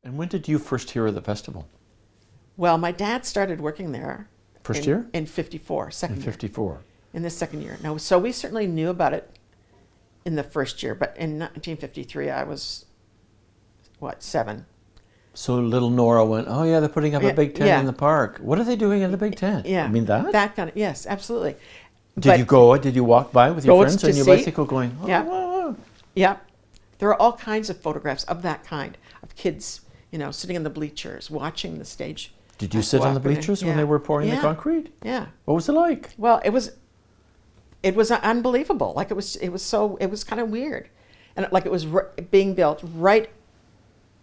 And when did you first hear of the festival? Well, my dad started working there. First year? In 54, second year. In 54. In the second year. No, so we certainly knew about it in the first year, but in 1953 I was, 7. So little Nora went, oh yeah, they're putting up a big tent in the park. What are they doing in the big tent? Yeah. I mean that? That kind of, yes, absolutely. Did you go, did you walk by with your friends on your bicycle going, oh, yeah. wow. Yeah. There are all kinds of photographs of that kind, of kids, sitting in the bleachers, watching the stage. Did you sit on the bleachers when they were pouring the concrete? Yeah. What was it like? Well, it was unbelievable. Like it was kind of weird. And like it was being built right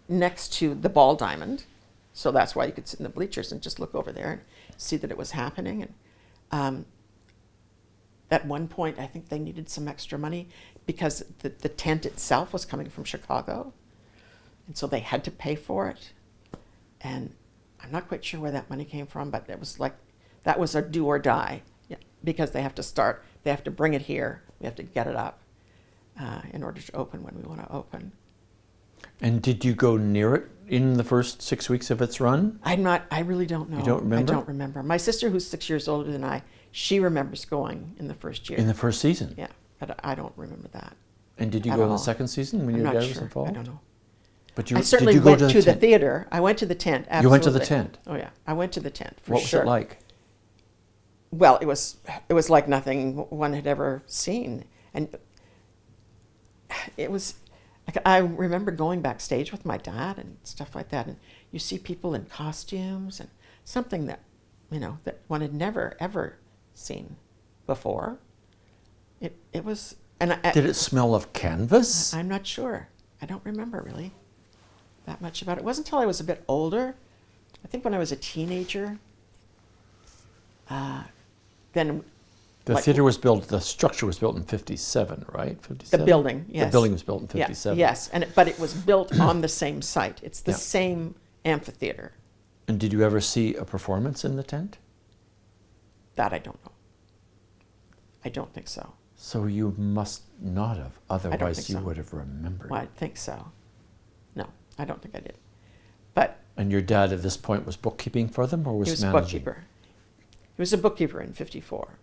next to the ball diamond. So that's why you could sit in the bleachers and just look over there and see that it was happening. And at one point, I think they needed some extra money because the tent itself was coming from Chicago. And so they had to pay for it. And I'm not quite sure where that money came from, but it was like, that was a do or die because they have to bring it here. We have to get it up in order to open when we want to open. And did you go near it in the first 6 weeks of its run? I really don't know. You don't remember? I don't remember. My sister, who's 6 years older than I, she remembers going in the first year. In the first season? Yeah, but I don't remember that. And did you go in the second season when your dad was involved? I don't know. But I certainly went to the theater. I went to the tent, absolutely. You went to the tent? Oh yeah, I went to the tent, for sure. What was it like? Well, it was like nothing one had ever seen. And it was, I remember going backstage with my dad and stuff like that, and you see people in costumes and something that, that one had never, ever seen before. It was, and did it smell of canvas? I'm not sure. I don't remember really that much about it. It wasn't until I was a bit older, I think when I was a teenager, then... The theater was built, the structure was built in 57, right? 57? The building, yes. The building was built in 57. Yeah, yes, but it was built on the same site. It's the same amphitheater. And did you ever see a performance in the tent? That I don't know. I don't think so. So you must not have, otherwise you so. would have remembered. Well, I think so. No, I don't think I did. But and your dad at this point was bookkeeping for them, or was he was managing? a bookkeeper. He was a bookkeeper in 54.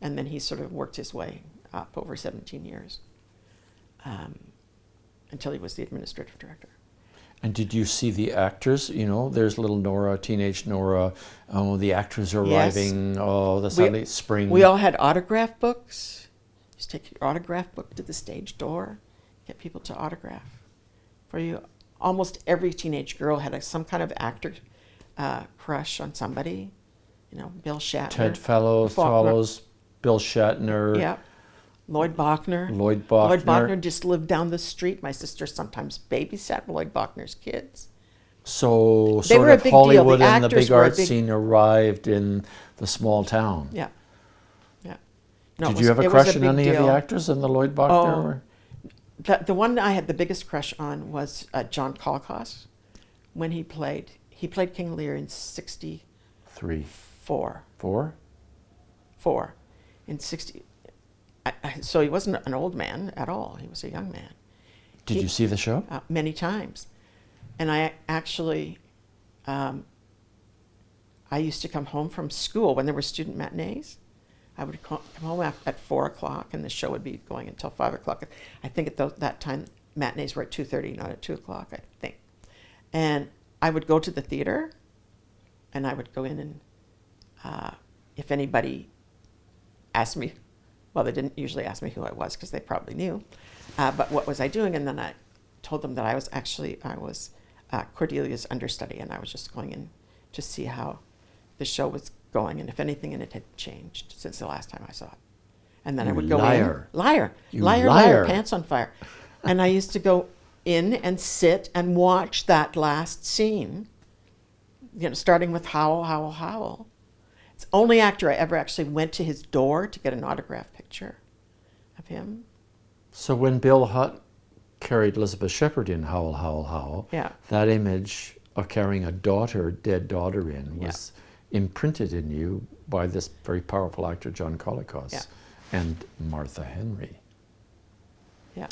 And then he sort of worked his way up over 17 years until he was the administrative director. And did you see the actors? There's little Nora, teenage Nora. Oh, the actors are arriving. Oh, the Sunday spring. We all had autograph books. Just take your autograph book to the stage door, get people to autograph for you. Almost every teenage girl had some kind of actor crush on somebody. Bill Shatner. Ted Follows, Bill Shatner. Yeah. Lloyd Bachner. Lloyd Bachner just lived down the street. My sister sometimes babysat Lloyd Bachner's kids. So they sort of Hollywood and the big art scene scene arrived in the small town. Yeah. Yeah. No, Did you have a crush on any of the actors in the Lloyd Bachner? The one I had the biggest crush on was John Colcos when he played King Lear in 63. Four. In 60. So he wasn't an old man at all. He was a young man. Did you see the show? Many times. And I actually, I used to come home from school when there were student matinees. I would come home at 4 o'clock and the show would be going until 5 o'clock. I think at that time, matinees were at 2:30, not at 2 o'clock, I think. And I would go to the theater and I would go in and if anybody asked me, well, they didn't usually ask me who I was because they probably knew, but what was I doing? And then I told them that I was Cordelia's understudy, and I was just going in to see how the show was going and if anything in it had changed since the last time I saw it. And then I would go in. Liar, pants on fire. And I used to go in and sit and watch that last scene, starting with Howl. It's the only actor I ever actually went to his door to get an autograph picture of him. So when Bill Hutt carried Elizabeth Shepherd in Howl, Howl, Howl, that image of carrying a dead daughter in was imprinted in you by this very powerful actor, John Colicos, and Martha Henry. Yeah.